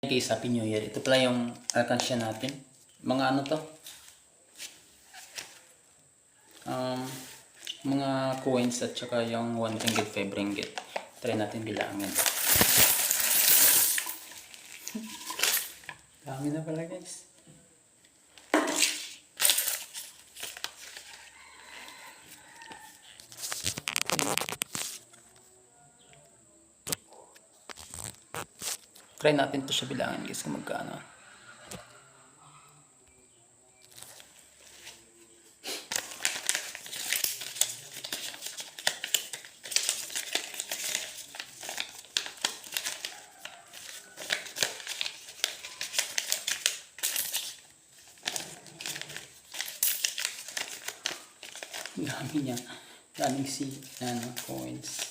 Guys, Happy New Year. Ito pala yung alkansya natin. Mga ano to? Mga coins at saka yung 1 ringgit, 5 ringgit. Try natin bilangin. Dami na pala guys. Try natin to siya bilangin guys kung magkano. Dami niya. Daming coins.